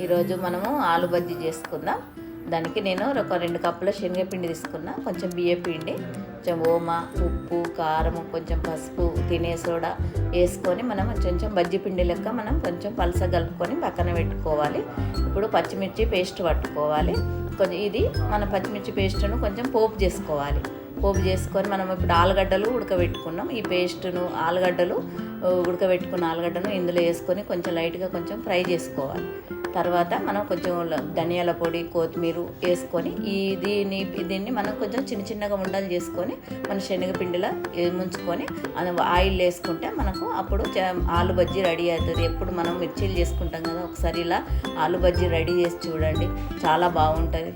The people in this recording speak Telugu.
ఈరోజు మనము ఆలు బజ్జీ చేసుకుందాం. దానికి నేను ఒక 2 కప్పుల శనగపిండి తీసుకున్నా, కొంచెం బియ్యపిండి, కొంచెం ఓమ, ఉప్పు, కారం, కొంచెం పసుపు, తినే సోడా వేసుకొని మనం కొంచెం బజ్జీ పిండి లెక్క మనం కొంచెం పలస కలుపుకొని పక్కన పెట్టుకోవాలి. ఇప్పుడు పచ్చిమిర్చి పేస్ట్ పట్టుకోవాలి. కొంచెం ఇది మన పచ్చిమిర్చి పేస్ట్ను కొంచెం పోపు చేసుకోవాలి. పోపు చేసుకొని మనం ఇప్పుడు ఆలుగడ్డలు ఉడకబెట్టుకున్నాం. ఈ పేస్టును ఉడకబెట్టుకున్న ఆలుగడ్డను ఇందులో వేసుకొని కొంచెం లైట్గా కొంచెం ఫ్రై చేసుకోవాలి. తర్వాత మనం కొంచెం ధనియాల పొడి, కొత్తిమీర వేసుకొని దీన్ని మనం కొంచెం చిన్నగా ఉండలు చేసుకొని మన శనగపిండిలో ముంచుకొని ఆయిల్ వేసుకుంటే మనకు అప్పుడు ఆలు బజ్జీ రెడీ అవుతుంది. ఎప్పుడు మనం మిర్చీలు చేసుకుంటాం కదా, ఒకసారి ఇలా ఆలు బజ్జీ రెడీ చేసి చూడండి, చాలా బాగుంటుంది.